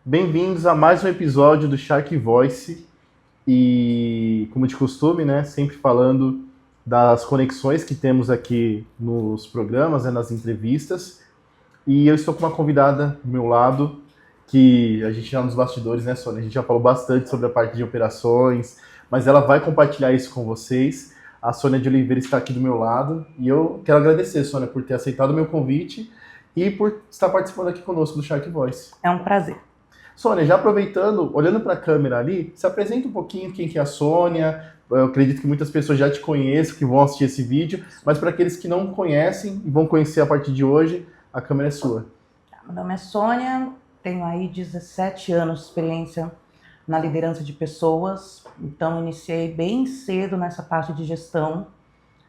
Bem-vindos a mais um episódio do Shark Voice e, como de costume, né, sempre falando das conexões que temos aqui nos programas, né, nas entrevistas. E eu estou com uma convidada do meu lado, que a gente já nos bastidores, né, Sônia? A gente já falou bastante sobre a parte de operações, mas ela vai compartilhar isso com vocês. A Sônia de Oliveira está aqui do meu lado e eu quero agradecer, Sônia, por ter aceitado o meu convite e por estar participando aqui conosco do Shark Voice. É um prazer. Sônia, já aproveitando, olhando para a câmera ali, se apresenta um pouquinho quem que é a Sônia. Eu acredito que muitas pessoas já te conhecem, que vão assistir esse vídeo, mas para aqueles que não conhecem e vão conhecer a partir de hoje, a câmera é sua. Meu nome é Sônia, tenho aí 17 anos de experiência na liderança de pessoas, então iniciei bem cedo nessa parte de gestão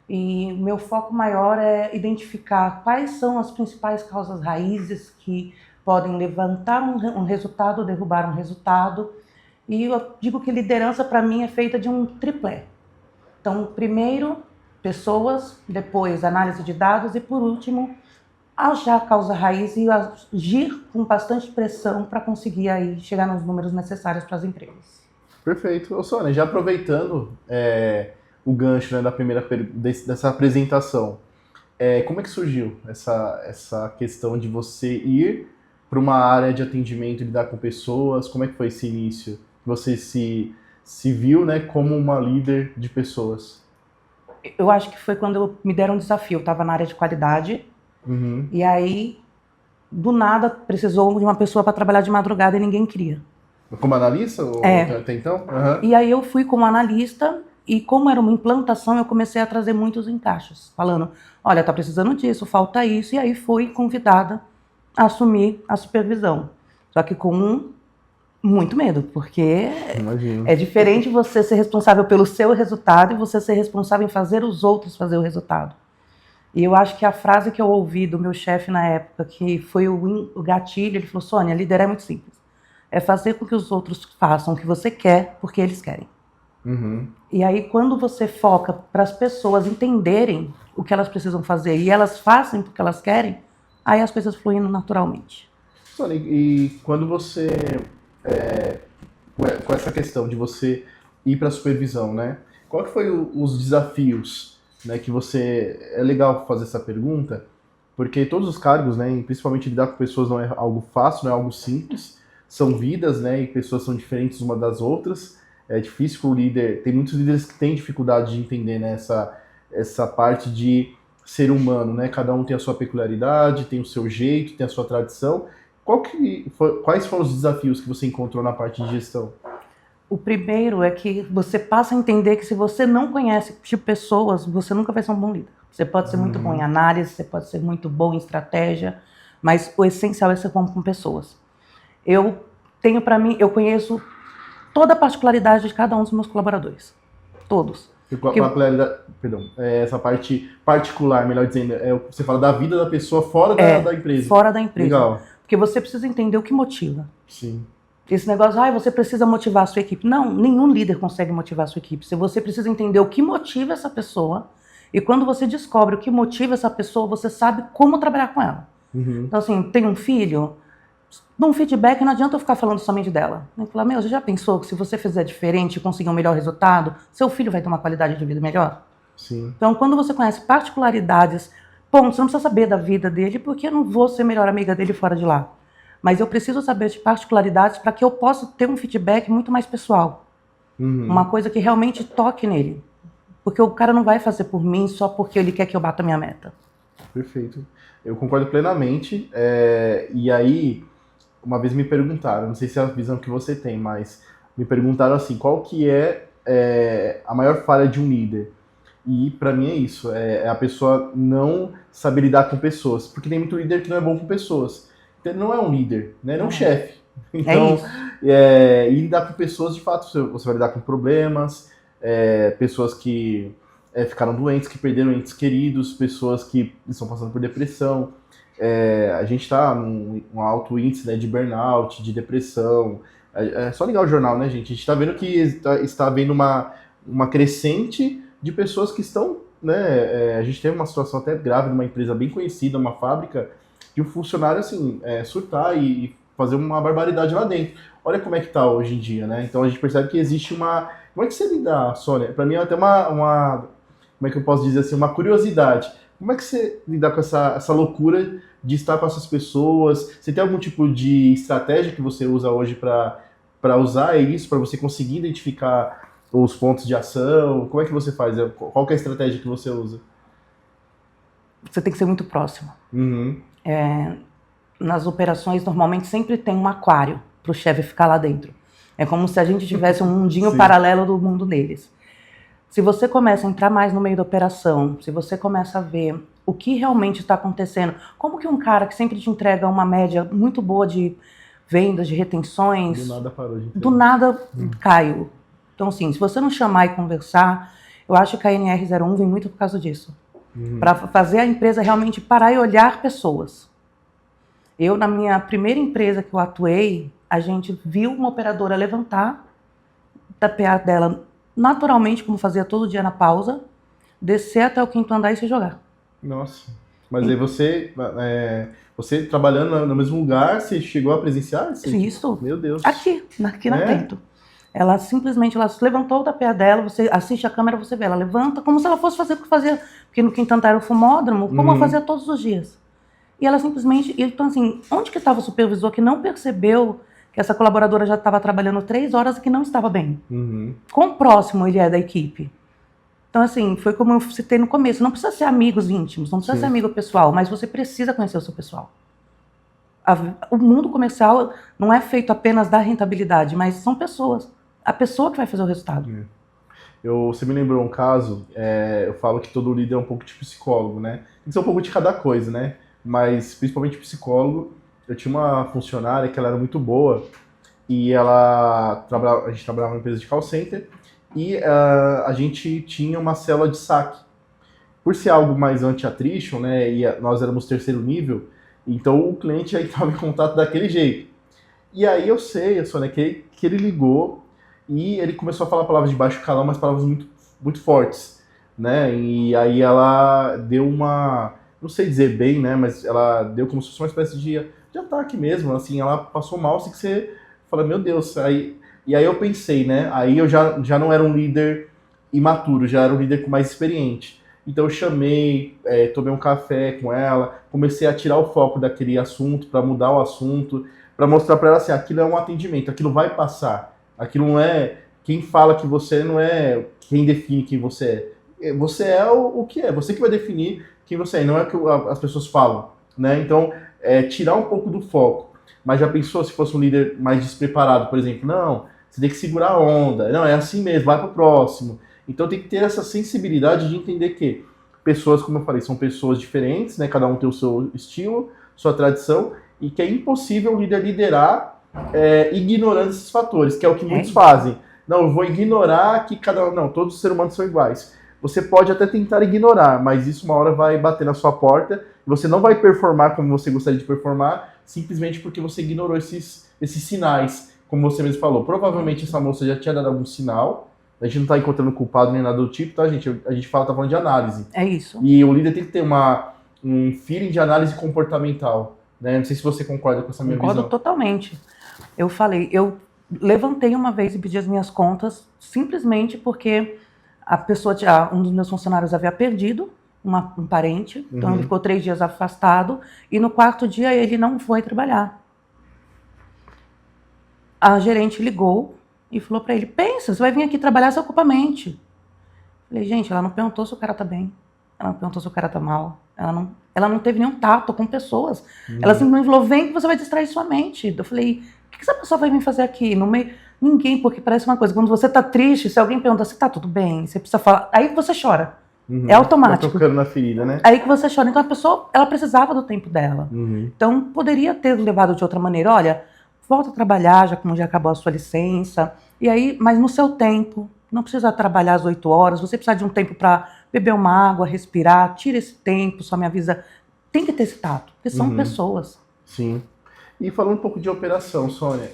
e meu foco maior é identificar quais são as principais causas raízes que podem levantar um resultado, derrubar um resultado. E eu digo que liderança para mim é feita de um triplé. Então, primeiro, pessoas, depois análise de dados e por último, achar a causa raiz e agir com bastante pressão para conseguir aí chegar nos números necessários para as empresas. Perfeito. Ô, Sônia, já aproveitando o gancho, né, dessa apresentação, como é que surgiu essa questão de você ir para uma área de atendimento e lidar com pessoas? Como é que foi esse início? Você se viu, né, como uma líder de pessoas? Eu acho que foi quando me deram um desafio. Eu estava na área de qualidade e aí, do nada, precisou de uma pessoa para trabalhar de madrugada e ninguém queria. Como analista? Ou até então? Uhum. E aí eu fui como analista e como era uma implantação, eu comecei a trazer muitos encaixes, falando, olha, tá precisando disso, falta isso, e aí fui convidada a assumir a supervisão. Só que com muito medo, porque Imagino. é diferente você ser responsável pelo seu resultado e você ser responsável em fazer os outros fazer o resultado. E eu acho que a frase que eu ouvi do meu chefe na época, que foi o gatilho, ele falou, Sônia, liderar é muito simples. É fazer com que os outros façam o que você quer, porque eles querem. E aí, quando você foca para as pessoas entenderem o que elas precisam fazer e elas fazem porque elas querem, aí as coisas fluem naturalmente. Sônia, e quando você, com essa questão de você ir para a supervisão, né? Qual que foi os desafios, né, que você... É legal fazer essa pergunta, porque todos os cargos, né, principalmente lidar com pessoas não é algo fácil, não é algo simples, são vidas, né, e pessoas são diferentes uma das outras. É difícil que o líder... Tem muitos líderes que têm dificuldade de entender, né, essa parte de ser humano, né? Cada um tem a sua peculiaridade, tem o seu jeito, tem a sua tradição. Quais foram os desafios que você encontrou na parte de gestão? O primeiro é que você passa a entender que se você não conhece tipo pessoas, você nunca vai ser um bom líder. Você pode ser muito bom em análise, você pode ser muito bom em estratégia, mas o essencial é ser bom com pessoas. Eu tenho para mim, eu conheço toda a particularidade de cada um dos meus colaboradores. Todos. Perdão, essa parte particular, melhor dizendo, você fala da vida da pessoa fora da empresa. Fora da empresa. Legal. Porque você precisa entender o que motiva. Sim. Esse negócio, você precisa motivar a sua equipe. Não, nenhum líder consegue motivar a sua equipe. Você precisa entender o que motiva essa pessoa e quando você descobre o que motiva essa pessoa, você sabe como trabalhar com ela. Então, assim, tem um filho, num feedback não adianta eu ficar falando somente dela. Eu falar, você já pensou que se você fizer diferente e conseguir um melhor resultado, seu filho vai ter uma qualidade de vida melhor? Sim. Então, quando você conhece particularidades, ponto, você não precisa saber da vida dele, porque eu não vou ser melhor amiga dele fora de lá. Mas eu preciso saber de particularidades para que eu possa ter um feedback muito mais pessoal. Uma coisa que realmente toque nele. Porque o cara não vai fazer por mim só porque ele quer que eu bata a minha meta. Perfeito. Eu concordo plenamente. E aí, uma vez me perguntaram, não sei se é a visão que você tem, mas me perguntaram assim, qual que é a maior falha de um líder? E para mim é isso, é a pessoa não saber lidar com pessoas. Porque tem muito líder que não é bom com pessoas. Então, ele não é um líder, né? Ele é um chefe. Então, e lidar com pessoas, de fato, você vai lidar com problemas, pessoas que ficaram doentes, que perderam entes queridos, pessoas que estão passando por depressão. A gente está num alto índice, né, de burnout, de depressão. É só ligar o jornal, né, gente? A gente está vendo que está havendo uma crescente de pessoas que estão, né? A gente teve uma situação até grave numa empresa bem conhecida, uma fábrica, de um funcionário assim, surtar e fazer uma barbaridade lá dentro. Olha como é que tá hoje em dia, né? Então a gente percebe que existe uma... Como é que você lida, Sônia? Para mim é até uma... Como é que eu posso dizer assim? Uma curiosidade. Como é que você lida com essa loucura de estar com essas pessoas? Você tem algum tipo de estratégia que você usa hoje para usar isso, para você conseguir identificar os pontos de ação? Como é que você faz? Qual que é a estratégia que você usa? Você tem que ser muito próximo. Uhum. Nas operações, normalmente, sempre tem um aquário para o chefe ficar lá dentro. É como se a gente tivesse um mundinho paralelo do mundo deles. Se você começa a entrar mais no meio da operação, se você começa a ver o que realmente está acontecendo, como que um cara que sempre te entrega uma média muito boa de vendas, de retenções, Do nada parou de entregar. do nada caiu. Então, assim, se você não chamar e conversar, eu acho que a NR01 vem muito por causa disso. Para fazer a empresa realmente parar e olhar pessoas. Eu, na minha primeira empresa que eu atuei, a gente viu uma operadora levantar da PA dela naturalmente, como fazia todo dia na pausa, descer até o 5º andar e se jogar. Nossa. Mas aí você trabalhando no mesmo lugar, você chegou a presenciar? Isso. Meu Deus. Aqui na Tento. Ela simplesmente se levantou da PA dela, você assiste a câmera, você vê, ela levanta como se ela fosse fazer o que fazia, porque no 5º andar era o fumódromo, como ela fazia todos os dias. E ela simplesmente, então assim, onde que estava o supervisor que não percebeu que essa colaboradora já estava trabalhando 3 horas e que não estava bem? Quão próximo ele é da equipe? Então assim, foi como eu citei no começo, não precisa ser amigos íntimos, não precisa ser amigo pessoal, mas você precisa conhecer o seu pessoal. O mundo comercial não é feito apenas da rentabilidade, mas são pessoas. A pessoa que vai fazer o resultado. Você me lembrou um caso, eu falo que todo líder é um pouco de psicólogo, né? Tem que ser um pouco de cada coisa, né? Mas principalmente psicólogo. Eu tinha uma funcionária que ela era muito boa e a gente trabalhava numa empresa de call center e a gente tinha uma célula de saque. Por ser algo mais anti-attrition, né? E nós éramos 3º nível, então o cliente aí estava em contato daquele jeito. E aí eu sei, Sônia, que ele ligou e ele começou a falar palavras de baixo calão, mas palavras muito, muito fortes, né? E aí ela deu uma, não sei dizer bem, né? Mas ela deu como se fosse uma espécie de ataque mesmo, assim, ela passou mal, assim que você fala, meu Deus, e aí eu pensei, né? Aí eu já não era um líder imaturo, já era um líder mais experiente. Então eu chamei, tomei um café com ela, comecei a tirar o foco daquele assunto, para mudar o assunto, para mostrar para ela assim, aquilo é um atendimento, aquilo vai passar. Aquilo não é... Quem fala que você não é quem define quem você é. Você é o que é. Você que vai definir quem você é. Não é o que as pessoas falam, né? Então, tirar um pouco do foco. Mas já pensou se fosse um líder mais despreparado, por exemplo? Não, você tem que segurar a onda. Não, é assim mesmo, vai pro próximo. Então tem que ter essa sensibilidade de entender que pessoas, como eu falei, são pessoas diferentes, né? Cada um tem o seu estilo, sua tradição, e que é impossível o líder liderar ignorando esses fatores, que é o que muitos fazem. Não, eu vou ignorar que não, todos os seres humanos são iguais. Você pode até tentar ignorar, mas isso uma hora vai bater na sua porta e você não vai performar como você gostaria de performar, simplesmente porque você ignorou esses sinais, como você mesmo falou. Provavelmente essa moça já tinha dado algum sinal, a gente não está encontrando culpado nem nada do tipo, tá, gente? A gente tá falando de análise. É isso. E o líder tem que ter um feeling de análise comportamental, né? Não sei se você concorda com essa minha visão. Concordo totalmente. Eu levantei uma vez e pedi as minhas contas simplesmente porque a pessoa, um dos meus funcionários havia perdido um parente, então ele ficou 3 dias afastado e no 4º dia ele não foi trabalhar. A gerente ligou e falou para ele, pensa, você vai vir aqui trabalhar, você ocupa a mente. Falei, gente, ela não perguntou se o cara tá bem, ela não perguntou se o cara tá mal, ela não teve nenhum tato com pessoas. Ela simplesmente falou, vem que você vai distrair sua mente. Eu falei, o que essa pessoa vai vir fazer aqui? No meio... Ninguém, porque parece uma coisa, quando você tá triste, se alguém pergunta se tá tudo bem, você precisa falar, aí que você chora. É automático. Tá tocando na ferida, né? Aí que você chora. Então a pessoa, ela precisava do tempo dela. Então poderia ter levado de outra maneira, olha, volta a trabalhar, como já acabou a sua licença, e aí, mas no seu tempo, não precisa trabalhar às 8 horas, você precisa de um tempo para beber uma água, respirar, tira esse tempo, só me avisa. Tem que ter esse tato, porque são pessoas. Sim. E falando um pouco de operação, Sônia,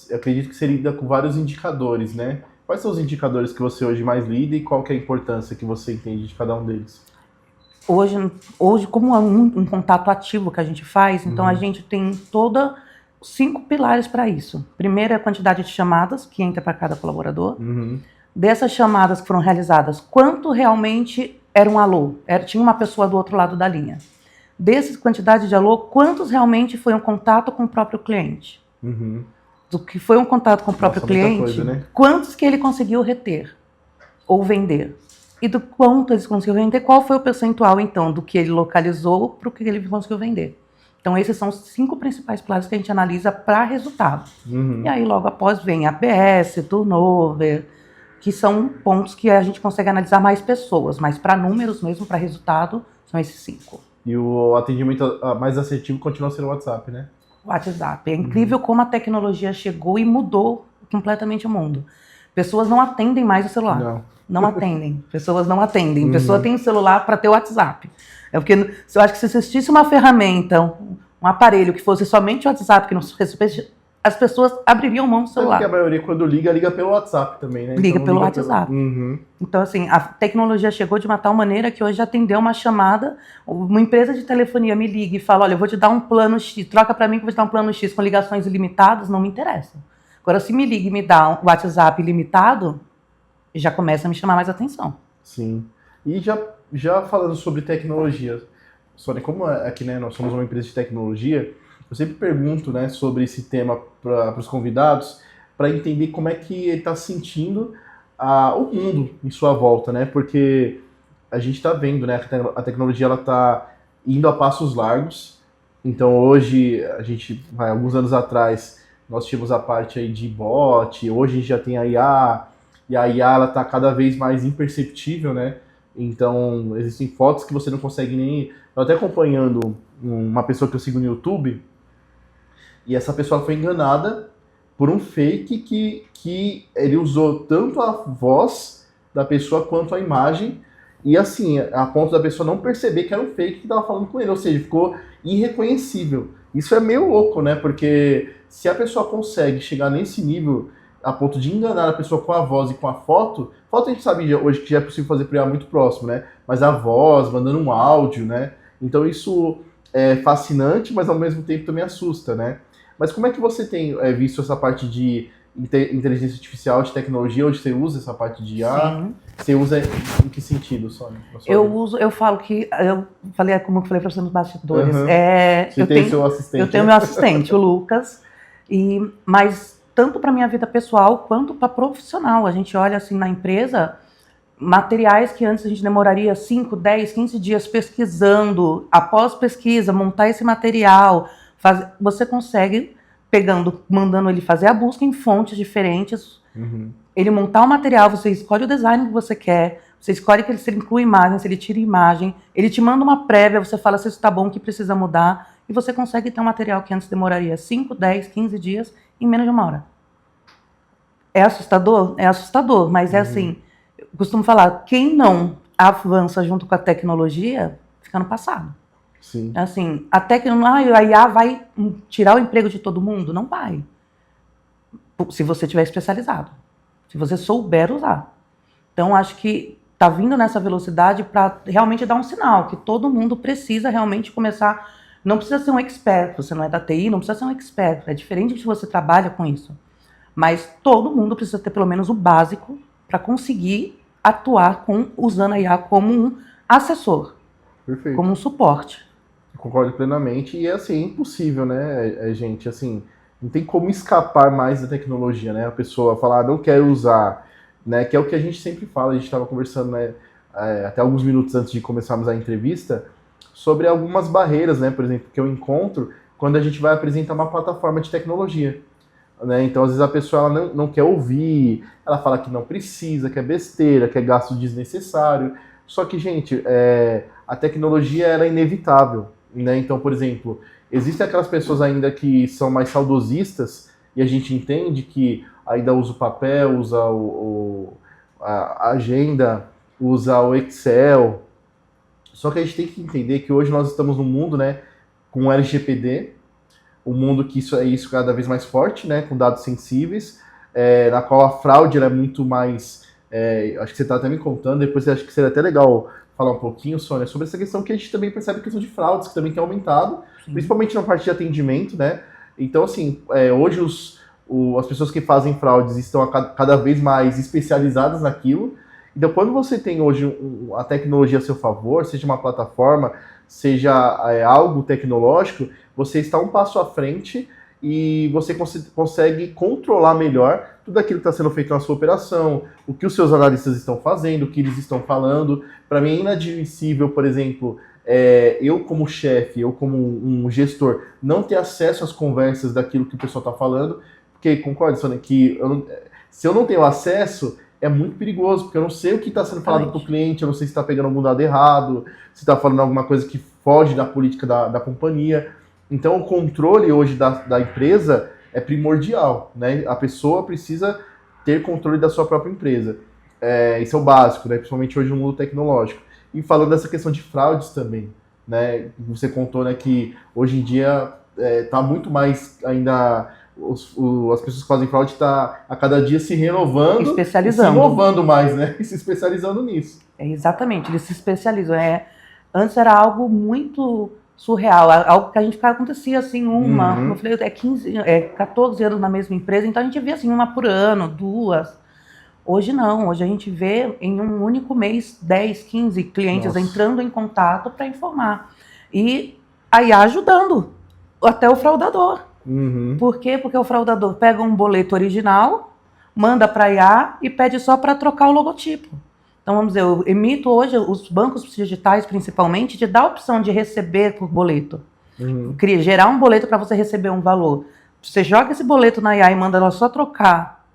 eu acredito que você lida com vários indicadores, né? Quais são os indicadores que você hoje mais lida e qual que é a importância que você entende de cada um deles? Hoje como é um contato ativo que a gente faz, então a gente tem toda 5 pilares para isso. Primeiro é a quantidade de chamadas que entra para cada colaborador. Uhum. Dessas chamadas que foram realizadas, quanto realmente era um alô? Tinha uma pessoa do outro lado da linha. Dessa quantidade de alô, quantos realmente foi um contato com o próprio cliente? Uhum. Do que foi um contato com o próprio cliente, coisa, né? quantos que ele conseguiu reter ou vender? E do quanto ele conseguiu vender, qual foi o percentual, então, do que ele localizou para o que ele conseguiu vender? Então, esses são os 5 principais pilares que a gente analisa para resultado. Uhum. E aí, logo após, vem ABS, turnover, que são pontos que a gente consegue analisar mais pessoas, mas para números mesmo, para resultado, são esses 5. E o atendimento mais assertivo continua sendo o WhatsApp, né? WhatsApp. É incrível como a tecnologia chegou e mudou completamente o mundo. Pessoas não atendem mais o celular. Não atendem. Pessoas não atendem. Pessoa tem o celular para ter o WhatsApp. É porque eu acho que se existisse uma ferramenta, um aparelho que fosse somente o WhatsApp, que não as pessoas abririam mão do celular. Porque a maioria, quando liga pelo WhatsApp também, né? Liga pelo WhatsApp. Uhum. Então, assim, a tecnologia chegou de uma tal maneira que hoje atender uma chamada, uma empresa de telefonia me liga e fala, olha, eu vou te dar um plano X, troca para mim que eu vou te dar um plano X com ligações ilimitadas, não me interessa. Agora, se me liga e me dá um WhatsApp ilimitado, já começa a me chamar mais atenção. Sim. E já falando sobre tecnologia, Sônia, como aqui, né, nós somos uma empresa de tecnologia, eu sempre pergunto, né, sobre esse tema para os convidados, para entender como é que ele está sentindo o mundo em sua volta, né? Porque a gente está vendo, né, a tecnologia ela está indo a passos largos. Então hoje alguns anos atrás nós tínhamos a parte aí de bot, hoje a gente já tem a IA, e a IA ela está cada vez mais imperceptível, né? Então existem fotos que você não consegue nem... Eu até acompanhando uma pessoa que eu sigo no YouTube, e essa pessoa foi enganada por um fake que ele usou tanto a voz da pessoa quanto a imagem, e assim, a ponto da pessoa não perceber que era um fake que estava falando com ele, ou seja, ficou irreconhecível. Isso é meio louco, né? Porque se a pessoa consegue chegar nesse nível a ponto de enganar a pessoa com a voz e com a foto a gente sabe hoje que já é possível fazer por IA muito próximo, né? Mas a voz, mandando um áudio, né? Então isso é fascinante, mas ao mesmo tempo também assusta, né? Mas como é que você tem visto essa parte de inteligência artificial, de tecnologia, onde você usa essa parte de IA? Sim. Você usa em que sentido, Sônia? Eu falo que, eu falei como eu falei para você nos bastidores, Você tem seu assistente? Eu tenho meu assistente, o Lucas, mas tanto para minha vida pessoal quanto para profissional, a gente olha assim na empresa, materiais que antes a gente demoraria 5, 10, 15 dias pesquisando, após pesquisa, montar esse material, você consegue mandando ele fazer a busca em fontes diferentes, ele montar o material, você escolhe o design que você quer, você escolhe que se ele inclui imagem, se ele tira imagem, ele te manda uma prévia, você fala se isso está bom, o que precisa mudar, e você consegue ter um material que antes demoraria 5, 10, 15 dias em menos de 1 hora. É assustador? É assustador, mas é assim, eu costumo falar, quem não avança junto com a tecnologia, fica no passado. Sim. Assim, a IA vai tirar o emprego de todo mundo? Não vai. Se você tiver especializado. Se você souber usar. Então, acho que está vindo nessa velocidade para realmente dar um sinal, que todo mundo precisa realmente começar. Não precisa ser um expert, você não é da TI, não precisa ser um expert. É diferente se você trabalha com isso. Mas todo mundo precisa ter pelo menos o básico para conseguir atuar usando a IA como um assessor. Perfeito. Como um suporte. Concordo plenamente, e assim, é impossível, né, gente, assim, não tem como escapar mais da tecnologia, né, a pessoa falar, não quero usar, né, que é o que a gente sempre fala, a gente estava conversando, né, até alguns minutos antes de começarmos a entrevista, sobre algumas barreiras, né, por exemplo, que eu encontro quando a gente vai apresentar uma plataforma de tecnologia, né, então às vezes a pessoa ela não quer ouvir, ela fala que não precisa, que é besteira, que é gasto desnecessário, só que, gente, a tecnologia ela é inevitável, né? Então, por exemplo, existem aquelas pessoas ainda que são mais saudosistas e a gente entende que ainda usa o papel, usa a agenda, usa o Excel. Só que a gente tem que entender que hoje nós estamos num mundo, né, com o LGPD, um mundo que isso cada vez mais forte, né, com dados sensíveis, na qual a fraude ela é muito mais... acho que você está até me contando, depois acho que seria até legal falar um pouquinho, Sônia, sobre essa questão que a gente também percebe a questão de fraudes, que também tem aumentado, principalmente na parte de atendimento, né? Então, assim, hoje as pessoas que fazem fraudes estão cada vez mais especializadas naquilo. Então, quando você tem hoje a tecnologia a seu favor, seja uma plataforma, seja algo tecnológico, você está um passo à frente e você consegue controlar melhor tudo aquilo que está sendo feito na sua operação, o que os seus analistas estão fazendo, o que eles estão falando. Para mim é inadmissível, por exemplo, eu como chefe, eu como um gestor, não ter acesso às conversas daquilo que o pessoal está falando, porque, concorda, Sônia, que se eu não tenho acesso, é muito perigoso, porque eu não sei o que está sendo falado para o cliente, eu não sei se está pegando algum dado errado, se está falando alguma coisa que foge da política da companhia. Então, o controle hoje da empresa é primordial, né? A pessoa precisa ter controle da sua própria empresa. Isso é o básico, né? Principalmente hoje no mundo tecnológico. E falando dessa questão de fraudes também, né? Você contou, né, que hoje em dia está muito mais ainda... as pessoas que fazem fraude estão a cada dia se renovando, especializando. Se inovando mais, né? E se especializando nisso. Exatamente, eles se especializam. Antes era algo muito surreal, algo que a gente acontecia assim, eu falei, 14 anos na mesma empresa, então a gente via assim, uma por ano, 2. Hoje não, hoje a gente vê em um único mês 10, 15 clientes entrando em contato para informar. E aí ajudando até o fraudador. Por quê? Porque o fraudador pega um boleto original, manda para a IA e pede só para trocar o logotipo. Então, vamos dizer, eu emito hoje, os bancos digitais principalmente, de dar a opção de receber por boleto. Gerar um boleto para você receber um valor. Você joga esse boleto na IA e manda ela só trocar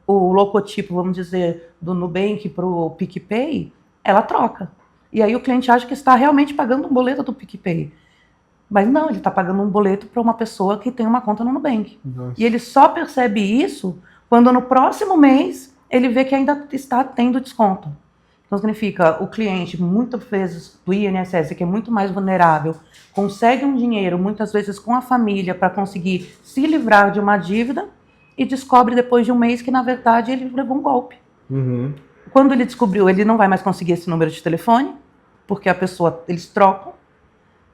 o logotipo, vamos dizer, do Nubank para o PicPay, ela troca. E aí o cliente acha que está realmente pagando um boleto do PicPay. Mas não, ele está pagando um boleto para uma pessoa que tem uma conta no Nubank. E ele só percebe isso quando no próximo mês ele vê que ainda está tendo desconto. Então significa, o cliente, muitas vezes do INSS, que é muito mais vulnerável, consegue um dinheiro, muitas vezes com a família, para conseguir se livrar de uma dívida e descobre depois de um mês que, na verdade, ele levou um golpe. Quando ele descobriu, ele não vai mais conseguir esse número de telefone, porque eles trocam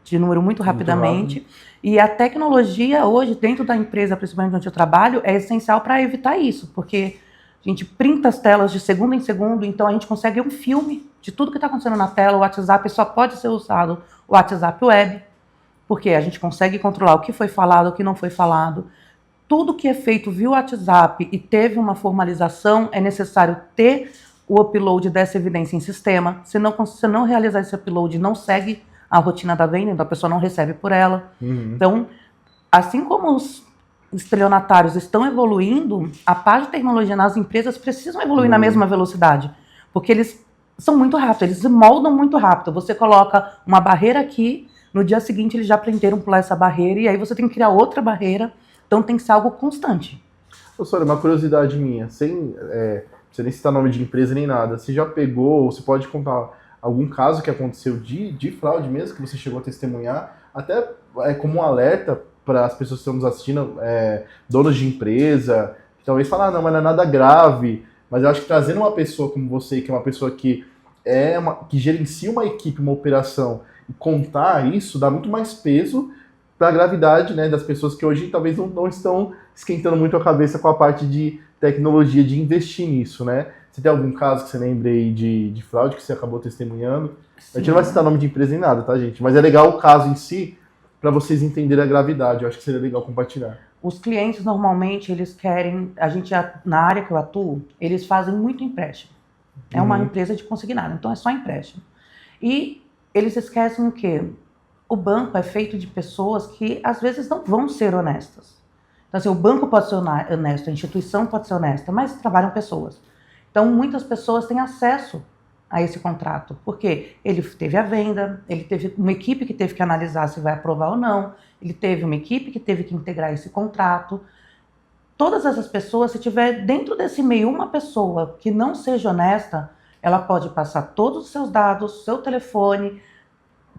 de número muito rapidamente. E a tecnologia hoje, dentro da empresa, principalmente onde eu trabalho, é essencial para evitar isso, porque a gente printa as telas de segundo em segundo, então a gente consegue um filme de tudo que está acontecendo na tela. O WhatsApp só pode ser usado o WhatsApp web, porque a gente consegue controlar o que foi falado, o que não foi falado. Tudo que é feito via WhatsApp e teve uma formalização, é necessário ter o upload dessa evidência em sistema. Se não realizar esse upload, não segue a rotina da venda, então a pessoa não recebe por ela. Então, assim como os estelionatários estão evoluindo, a parte de tecnologia nas empresas precisam evoluir na mesma velocidade, porque eles são muito rápidos, eles se moldam muito rápido. Você coloca uma barreira aqui, no dia seguinte eles já aprenderam a pular essa barreira, e aí você tem que criar outra barreira, então tem que ser algo constante. Professora, uma curiosidade minha, sem você nem citar nome de empresa nem nada, você já pegou, ou você pode contar algum caso que aconteceu de fraude mesmo, que você chegou a testemunhar, até como um alerta para as pessoas que estão nos assistindo, donos de empresa, que talvez falem, não, mas não é nada grave, mas eu acho que trazendo uma pessoa como você, que é uma pessoa que gerencia uma equipe, uma operação, e contar isso dá muito mais peso para a gravidade, né, das pessoas que hoje talvez não estão esquentando muito a cabeça com a parte de tecnologia, de investir nisso, né? Você tem algum caso que você lembre aí de fraude que você acabou testemunhando? Sim. A gente não vai citar nome de empresa nem nada, tá, gente? Mas é legal o caso em si, para vocês entenderem a gravidade. Eu acho que seria legal compartilhar. Os clientes, normalmente, eles querem... na área que eu atuo, eles fazem muito empréstimo. É uma empresa de consignado, então é só empréstimo. E eles esquecem o quê? O banco é feito de pessoas que, às vezes, não vão ser honestas. Então, assim, o banco pode ser honesto, a instituição pode ser honesta, mas trabalham pessoas. Então, muitas pessoas têm acesso a esse contrato, porque ele teve a venda, ele teve uma equipe que teve que analisar se vai aprovar ou não, ele teve uma equipe que teve que integrar esse contrato. Todas essas pessoas, se tiver dentro desse meio uma pessoa que não seja honesta, ela pode passar todos os seus dados, seu telefone,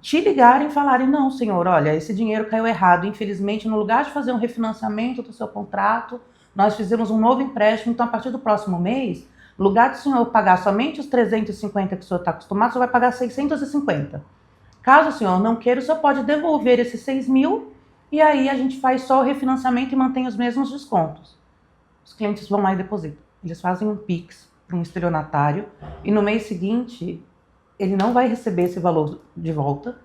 te ligarem e falarem, não, senhor, olha, esse dinheiro caiu errado, infelizmente, no lugar de fazer um refinanciamento do seu contrato, nós fizemos um novo empréstimo, então a partir do próximo mês, no lugar de o senhor pagar somente os 350 que o senhor está acostumado, o senhor vai pagar 650. Caso o senhor não queira, o senhor pode devolver esses 6 mil e aí a gente faz só o refinanciamento e mantém os mesmos descontos. Os clientes vão lá e depositam. Eles fazem um Pix para um estelionatário e no mês seguinte ele não vai receber esse valor de volta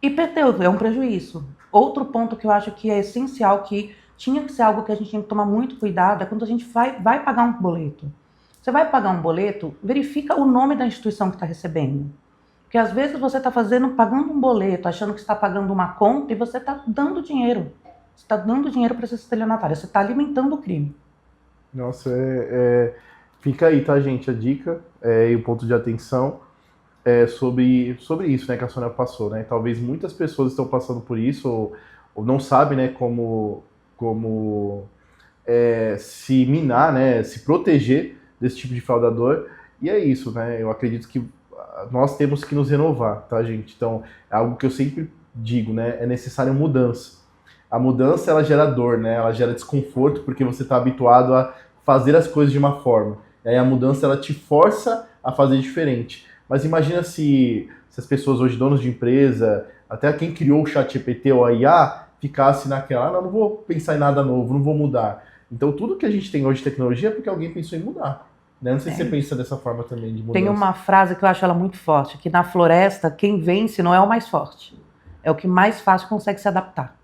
e perdeu, é um prejuízo. Outro ponto que eu acho que é essencial, que tinha que ser algo que a gente tem que tomar muito cuidado, é quando a gente vai pagar um boleto. Você vai pagar um boleto, verifica o nome da instituição que está recebendo. Porque às vezes você está pagando um boleto, achando que está pagando uma conta e você está dando dinheiro. Você está dando dinheiro para esse estelionatário, você está alimentando o crime. Nossa, fica aí, tá, gente, a dica e o ponto de atenção sobre isso, né, que a Sônia passou, né? Talvez muitas pessoas estão passando por isso ou não sabem, né, como se minar, né, se proteger desse tipo de fraudador. E é isso, né? Eu acredito que nós temos que nos renovar, tá, gente? Então, é algo que eu sempre digo, né? É necessária mudança. A mudança, ela gera dor, né? Ela gera desconforto, porque você está habituado a fazer as coisas de uma forma. E aí a mudança, ela te força a fazer diferente. Mas imagina se as pessoas hoje, donos de empresa, até quem criou o ChatGPT ou a IA, ficasse naquela, não vou pensar em nada novo, não vou mudar. Então, tudo que a gente tem hoje de tecnologia é porque alguém pensou em mudar. Né? Não sei se você pensa dessa forma também de mudança. Tem uma frase que eu acho ela muito forte, que na floresta, quem vence não é o mais forte. É o que mais fácil consegue se adaptar.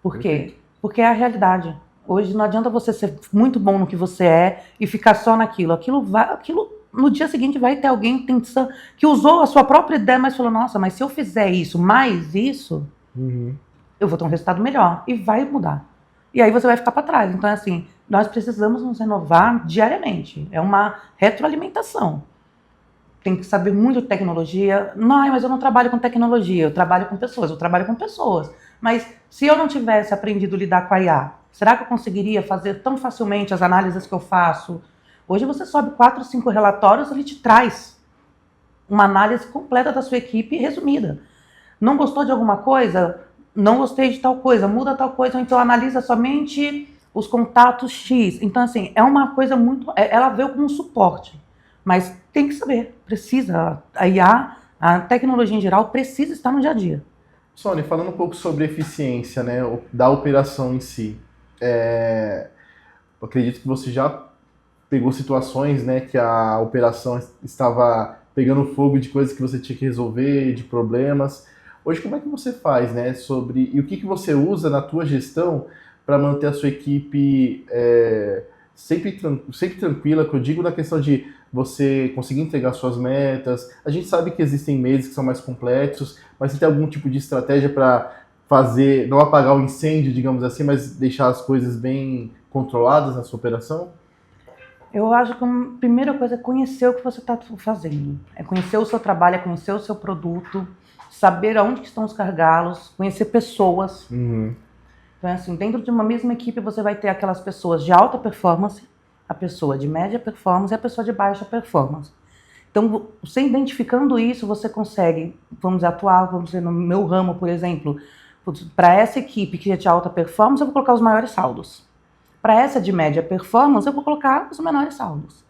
Por quê? Perfeito. Porque é a realidade. Hoje não adianta você ser muito bom no que você é e ficar só naquilo. Aquilo no dia seguinte vai ter alguém que usou a sua própria ideia, mas falou, nossa, mas se eu fizer isso, mais isso, eu vou ter um resultado melhor. E vai mudar. E aí você vai ficar para trás. Então, assim, nós precisamos nos renovar diariamente. É uma retroalimentação. Tem que saber muito de tecnologia. Não, mas eu não trabalho com tecnologia, eu trabalho com pessoas. Mas se eu não tivesse aprendido a lidar com a IA, será que eu conseguiria fazer tão facilmente as análises que eu faço? Hoje você sobe 4, 5 relatórios, ele te traz uma análise completa da sua equipe resumida. Não gostou de alguma coisa? Não gostei de tal coisa, muda tal coisa, ou então analisa somente os contatos X. Então, assim, é uma coisa muito... Ela veio como um suporte, mas tem que saber, precisa. A IA, a tecnologia em geral, precisa estar no dia a dia. Sônia, falando um pouco sobre eficiência, né, da operação em si, eu acredito que você já pegou situações, né, que a operação estava pegando fogo de coisas que você tinha que resolver, de problemas. Hoje, como é que você faz, né, e o que você usa na tua gestão para manter a sua equipe sempre tranquila, que eu digo na questão de você conseguir entregar suas metas. A gente sabe que existem meses que são mais complexos, mas você tem algum tipo de estratégia para fazer, não apagar o incêndio, digamos assim, mas deixar as coisas bem controladas na sua operação? Eu acho que a primeira coisa é conhecer o que você está fazendo. É conhecer o seu trabalho, é conhecer o seu produto, saber aonde que estão os gargalos, conhecer pessoas. Então, assim, dentro de uma mesma equipe você vai ter aquelas pessoas de alta performance, a pessoa de média performance e a pessoa de baixa performance. Então, você identificando isso, você consegue, vamos dizer, atuar, vamos dizer, no meu ramo, por exemplo, para essa equipe que é de alta performance, eu vou colocar os maiores saldos. Para essa de média performance, eu vou colocar os menores saldos.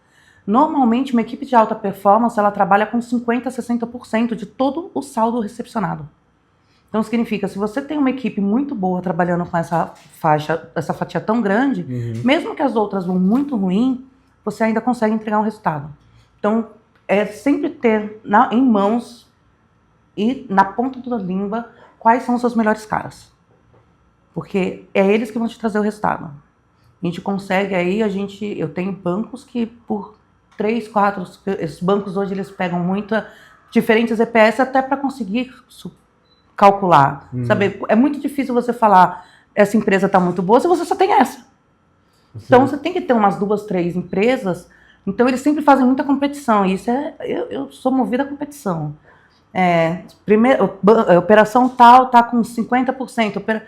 Normalmente, uma equipe de alta performance, ela trabalha com 50% a 60% de todo o saldo recepcionado. Então, significa, se você tem uma equipe muito boa trabalhando com essa fatia tão grande, mesmo que as outras vão muito ruim, você ainda consegue entregar um resultado. Então, é sempre ter em mãos e na ponta da língua quais são os seus melhores caras. Porque é eles que vão te trazer o resultado. A gente consegue aí, eu tenho bancos que por 3, 4, esses bancos hoje eles pegam diferentes EPS até para conseguir calcular, sabe? É muito difícil você falar, essa empresa está muito boa se você só tem essa. Sim. Então você tem que ter umas 2, 3 empresas, então eles sempre fazem muita competição, e isso eu sou movida à competição. Operação tal está com 50%,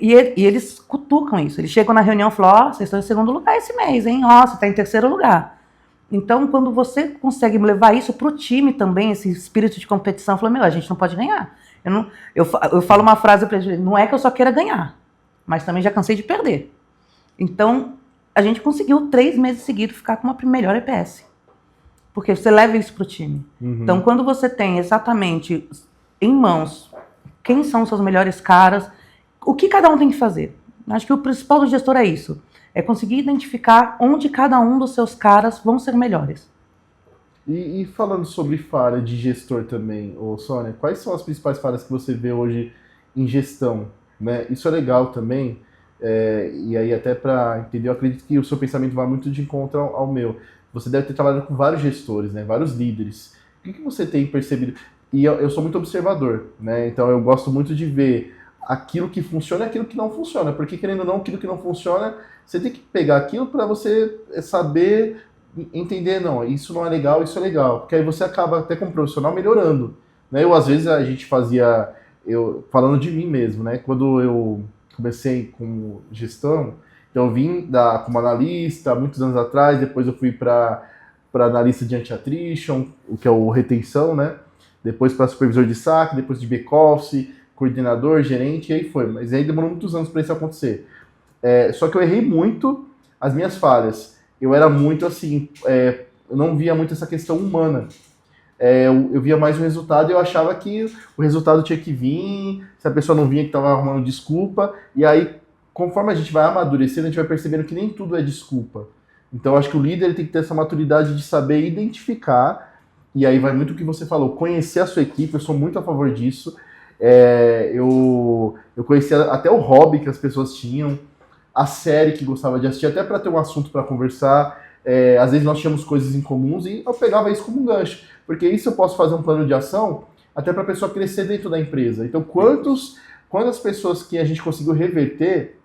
e eles cutucam isso, eles chegam na reunião e falam, vocês estão em segundo lugar esse mês, hein? Você está em terceiro lugar. Então, quando você consegue levar isso para o time também, esse espírito de competição, fala, a gente não pode ganhar. Eu falo uma frase para eles, não é que eu só queira ganhar, mas também já cansei de perder. Então, a gente conseguiu 3 meses seguidos ficar com uma melhor EPS. Porque você leva isso para o time. Então, quando você tem exatamente em mãos quem são os seus melhores caras, o que cada um tem que fazer. Acho que o principal do gestor é isso, é conseguir identificar onde cada um dos seus caras vão ser melhores. E falando sobre falha de gestor também, ô Sônia, quais são as principais falhas que você vê hoje em gestão? Né? Isso é legal também, e aí até para entender, eu acredito que o seu pensamento vai muito de encontro ao meu. Você deve ter trabalhado com vários gestores, né? Vários líderes. O que você tem percebido? E eu sou muito observador, né? Então eu gosto muito de ver aquilo que funciona e aquilo que não funciona, porque querendo ou não, aquilo que não funciona, você tem que pegar aquilo para você saber entender, não, isso não é legal, isso é legal, porque aí você acaba até como profissional melhorando, né? Eu às vezes a gente fazia, falando de mim mesmo, né? Quando eu comecei com gestão, então eu vim como analista muitos anos atrás, depois eu fui para analista de anti-attrition, o que é o retenção, né? Depois para supervisor de saque, depois de back-office, coordenador, gerente, e aí foi. Mas aí demorou muitos anos para isso acontecer. Só que eu errei muito as minhas falhas. Eu era muito assim, eu não via muito essa questão humana. Eu via mais o resultado e eu achava que o resultado tinha que vir, se a pessoa não vinha que estava arrumando desculpa, e aí, conforme a gente vai amadurecendo, a gente vai percebendo que nem tudo é desculpa. Então eu acho que o líder tem que ter essa maturidade de saber identificar, e aí vai muito o que você falou, conhecer a sua equipe, eu sou muito a favor disso. Eu conhecia até o hobby que as pessoas tinham, a série que gostava de assistir, até para ter um assunto para conversar. Às vezes nós tínhamos coisas em comuns e eu pegava isso como um gancho, porque isso eu posso fazer um plano de ação até para a pessoa crescer dentro da empresa. Então, quantas pessoas que a gente conseguiu reverter,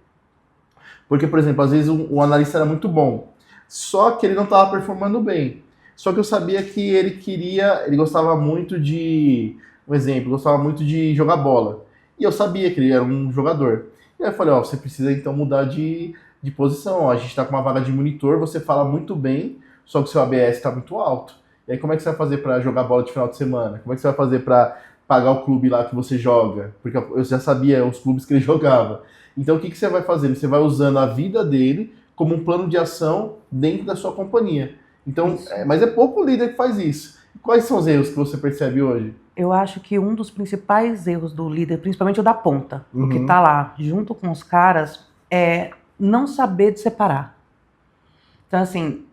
porque, por exemplo, às vezes o analista era muito bom, só que ele não estava performando bem. Só que eu sabia que ele gostava muito gostava muito de jogar bola. E eu sabia que ele era um jogador. E aí eu falei, você precisa então mudar de posição. A gente está com uma vaga de monitor, você fala muito bem, só que o seu ABS está muito alto. E aí como é que você vai fazer para jogar bola de final de semana? Como é que você vai fazer para pagar o clube lá que você joga? Porque eu já sabia os clubes que ele jogava. Então o que você vai fazer? Você vai usando a vida dele como um plano de ação dentro da sua companhia. Então, mas é pouco líder que faz isso. Quais são os erros que você percebe hoje? Eu acho que um dos principais erros do líder, principalmente o da ponta, o que está lá junto com os caras, é não saber de separar. Então, assim,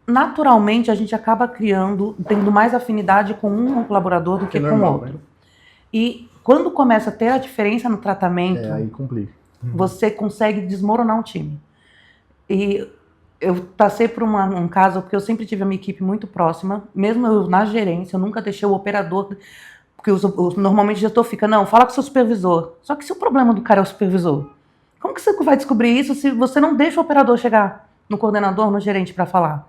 naturalmente a gente acaba tendo mais afinidade com um colaborador do que com o outro. Né? E quando começa a ter a diferença no tratamento, aí complica. Você consegue desmoronar um time. E eu passei por um caso, porque eu sempre tive a minha equipe muito próxima, mesmo eu na gerência, eu nunca deixei o operador, porque normalmente o gestor fica, não, fala com o seu supervisor. Só que se o problema do cara é o supervisor, como que você vai descobrir isso se você não deixa o operador chegar no coordenador, no gerente para falar?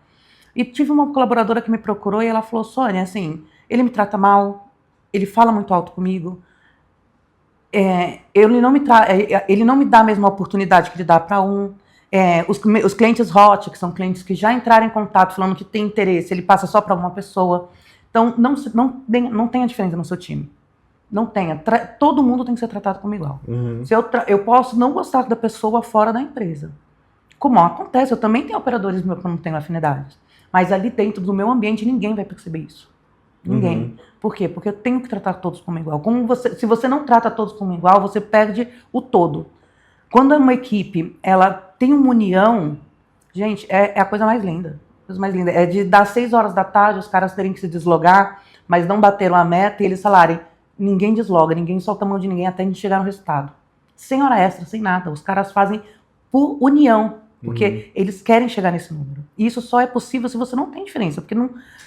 E tive uma colaboradora que me procurou e ela falou, Sônia, assim, ele me trata mal, ele fala muito alto comigo, ele não me dá a mesma oportunidade que ele dá para os clientes hot, que são clientes que já entraram em contato falando que tem interesse, ele passa só para uma pessoa. Então, não tenha diferença no seu time. Não tenha. Todo mundo tem que ser tratado como igual. Eu posso não gostar da pessoa fora da empresa. Como acontece, eu também tenho operadores que não tenho afinidades. Mas ali dentro do meu ambiente, ninguém vai perceber isso. Ninguém. Por quê? Porque eu tenho que tratar todos como igual. Se você não trata todos como igual, você perde o todo. Quando uma equipe ela tem uma união, gente, é a coisa mais linda. A coisa mais linda. É de dar 6 horas da tarde, os caras terem que se deslogar, mas não bateram a meta e eles falarem, ninguém desloga, ninguém solta a mão de ninguém até a gente chegar no resultado. Sem hora extra, sem nada. Os caras fazem por união, porque eles querem chegar nesse número. E isso só é possível se você não tem diferença, porque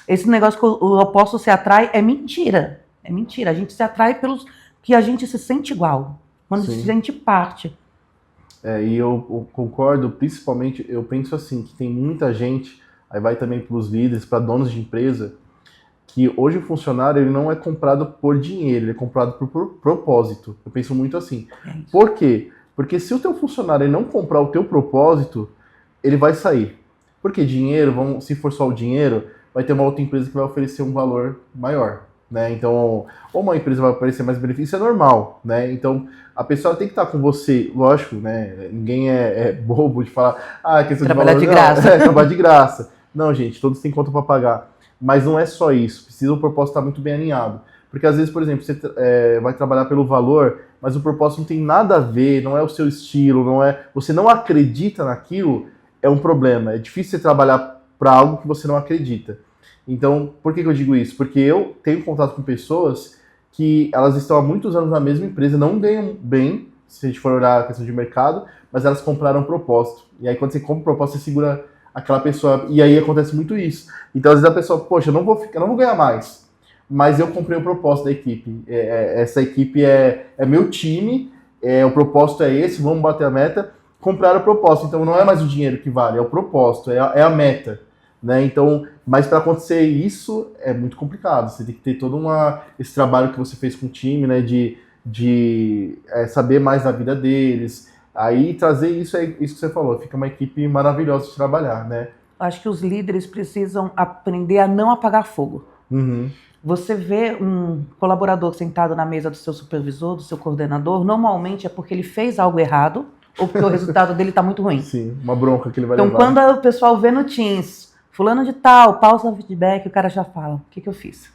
esse negócio que o oposto se atrai é mentira. É mentira. A gente se atrai pelos que a gente se sente igual, quando se sente parte. E eu concordo, principalmente, eu penso assim, que tem muita gente, aí vai também para os líderes, para donos de empresa, que hoje o funcionário ele não é comprado por dinheiro, ele é comprado por propósito. Eu penso muito assim. Por quê? Porque se o teu funcionário ele não comprar o teu propósito, ele vai sair. Porque dinheiro, se for só o dinheiro, vai ter uma outra empresa que vai oferecer um valor maior. Né? Então, ou uma empresa vai oferecer mais benefício, isso é normal, né? Então, a pessoa tem que estar com você, lógico, né? Ninguém é bobo de falar, questão trabalhar de valor, de graça. Trabalhar de graça. Não, gente, todos têm conta para pagar. Mas não é só isso, precisa o propósito estar muito bem alinhado. Porque às vezes, por exemplo, você vai trabalhar pelo valor, mas o propósito não tem nada a ver, não é o seu estilo, você não acredita naquilo, é um problema. É difícil você trabalhar para algo que você não acredita. Então, por que eu digo isso? Porque eu tenho contato com pessoas que elas estão há muitos anos na mesma empresa, não ganham bem, se a gente for olhar a questão de mercado, mas elas compraram um propósito. E aí quando você compra um propósito, você segura aquela pessoa, e aí acontece muito isso. Então, às vezes a pessoa, poxa, eu não vou ganhar mais, mas eu comprei o propósito da equipe. Essa equipe é meu time, o propósito é esse, vamos bater a meta. Compraram o propósito, então não é mais o dinheiro que vale, é o propósito, é a meta. Né? Então, mas para acontecer isso é muito complicado. Você tem que ter todo esse trabalho que você fez com o time, né? De saber mais da vida deles. Aí trazer isso que você falou, fica uma equipe maravilhosa de trabalhar, né? Acho que os líderes precisam aprender a não apagar fogo. Uhum. Você vê um colaborador sentado na mesa do seu supervisor, do seu coordenador, normalmente é porque ele fez algo errado ou porque o resultado dele está muito ruim. Sim, uma bronca que ele vai então, levar. Então, quando o pessoal vê no Teams, fulano de tal, pausa no feedback, o cara já fala, o que eu fiz?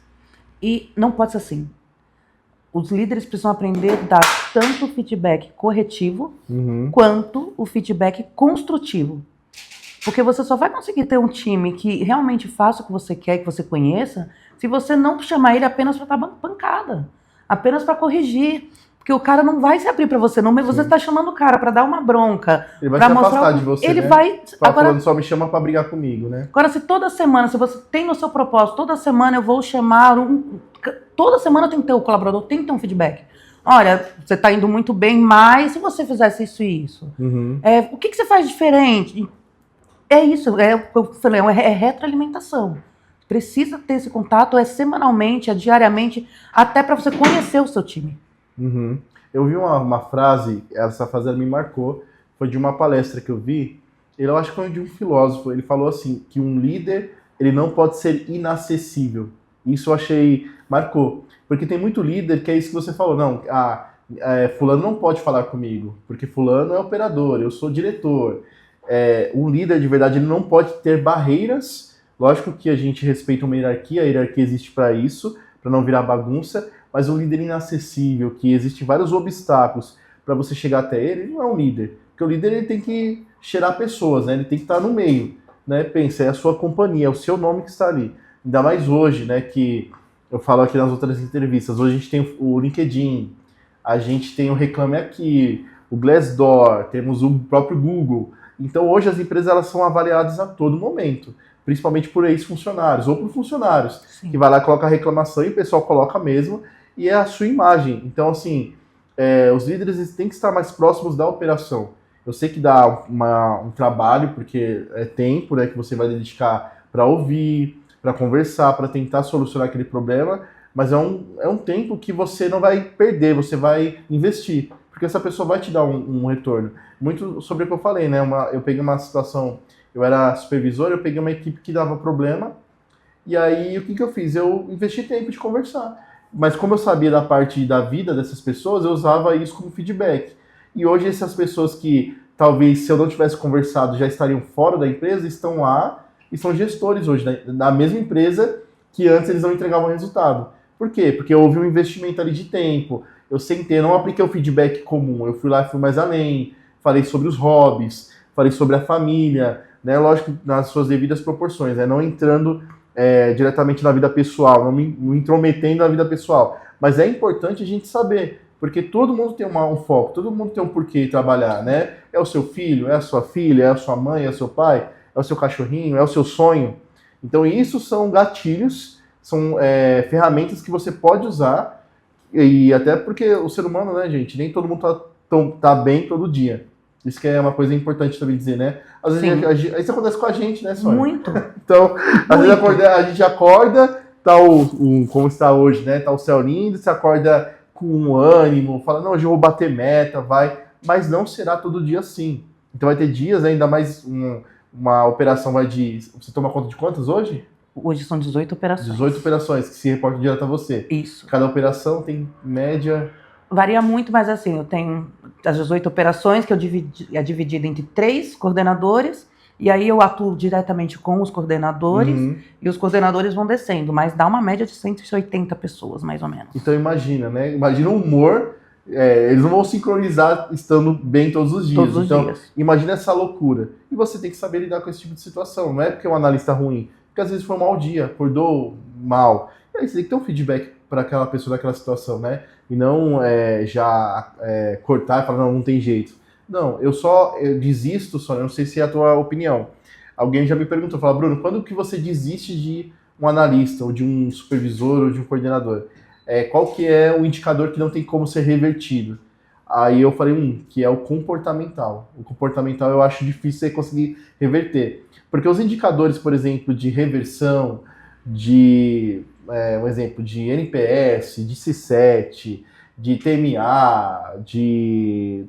E não pode ser assim. Os líderes precisam aprender a dar tanto o feedback corretivo quanto o feedback construtivo. Porque você só vai conseguir ter um time que realmente faça o que você quer, que você conheça, se você não chamar ele apenas para dar pancada, apenas para corrigir. Porque o cara não vai se abrir para você, não, mas você está chamando o cara para dar uma bronca. Ele vai se afastar de você, ele né? vai. Agora só me chama para brigar comigo, né? Agora, se toda semana, se você tem no seu propósito, toda semana eu vou chamar toda semana tem que ter o colaborador, tem que ter um feedback. Olha, você está indo muito bem, mas se você fizesse isso e isso, o que você faz diferente? É isso, o que eu falei, é retroalimentação. Precisa ter esse contato, semanalmente, diariamente, até para você conhecer o seu time. Eu vi uma frase, essa frase me marcou, foi de uma palestra que eu vi, eu acho que foi de um filósofo, ele falou assim, que um líder, ele não pode ser inacessível. Isso eu achei, marcou, porque tem muito líder que é isso que você falou, não, fulano não pode falar comigo, porque fulano é operador, eu sou diretor. Um líder de verdade, ele não pode ter barreiras, lógico que a gente respeita uma hierarquia, a hierarquia existe para isso, para não virar bagunça, mas um líder inacessível, que existem vários obstáculos para você chegar até ele não é um líder. Porque o líder ele tem que cheirar pessoas, né? Ele tem que estar no meio. Né? Pensa, é a sua companhia, é o seu nome que está ali. Ainda mais hoje, né? Que eu falo aqui nas outras entrevistas. Hoje a gente tem o LinkedIn, a gente tem o Reclame Aqui, o Glassdoor, temos o próprio Google. Então hoje as empresas elas são avaliadas a todo momento. Principalmente por ex-funcionários ou por funcionários. Sim. Que vai lá, coloca a reclamação e o pessoal coloca mesmo. E é a sua imagem. Então, assim, os líderes têm que estar mais próximos da operação. Eu sei que dá um trabalho, porque é tempo, né, que você vai dedicar para ouvir, para conversar, para tentar solucionar aquele problema, mas é um tempo que você não vai perder, você vai investir, porque essa pessoa vai te dar um retorno. Muito sobre o que eu falei, né? Eu peguei uma situação, eu era supervisor, eu peguei uma equipe que dava problema, e aí o que eu fiz? Eu investi tempo de conversar. Mas como eu sabia da parte da vida dessas pessoas, eu usava isso como feedback. E hoje essas pessoas que talvez se eu não tivesse conversado já estariam fora da empresa, estão lá e são gestores hoje da mesma empresa que antes eles não entregavam resultado. Por quê? Porque houve um investimento ali de tempo. Eu sentei, eu não apliquei o feedback comum, eu fui lá e fui mais além, falei sobre os hobbies, falei sobre a família, né? Lógico, nas suas devidas proporções, né? Não entrando diretamente na vida pessoal, não me intrometendo na vida pessoal. Mas é importante a gente saber, porque todo mundo tem um foco, todo mundo tem um porquê trabalhar, né? É o seu filho, é a sua filha, é a sua mãe, é o seu pai, é o seu cachorrinho, é o seu sonho. Então isso são gatilhos, são ferramentas que você pode usar, e até porque o ser humano, né, gente, nem todo mundo tá bem todo dia. Isso que é uma coisa importante também dizer, né? Às vezes isso acontece com a gente, né, Sônia? Muito. Então, às vezes a gente acorda, tá como está hoje, né? Tá o céu lindo, você acorda com um ânimo, fala, não, hoje eu vou bater meta, vai. Mas não será todo dia assim. Então vai ter dias, ainda mais uma operação vai de... Você toma conta de quantas hoje? Hoje são 18 operações. 18 operações que se reportam direto a você. Isso. Cada operação tem média... Varia muito, mas assim, eu tenho as 18 operações que é dividida entre 3 coordenadores E aí eu atuo diretamente com os coordenadores e os coordenadores vão descendo, mas dá uma média de 180 pessoas, mais ou menos. Então imagina, né? Imagina o humor, eles não vão sincronizar estando bem todos os dias. Todos os então, dias. imagina essa loucura. E você tem que saber lidar com esse tipo de situação. Não é porque é um analista ruim, porque às vezes foi um mau dia, acordou mal. E aí você tem que ter um feedback para aquela pessoa daquela situação, né? E não já cortar e falar, não tem jeito. Não, eu desisto, só não sei se é a tua opinião. Alguém já me perguntou, falou, Bruno, quando que você desiste de um analista, ou de um supervisor, ou de um coordenador? Qual que é o indicador que não tem como ser revertido? Aí eu falei, que é o comportamental. O comportamental eu acho difícil você conseguir reverter. Porque os indicadores, por exemplo, de reversão, um exemplo, de NPS, de C7, de TMA, de,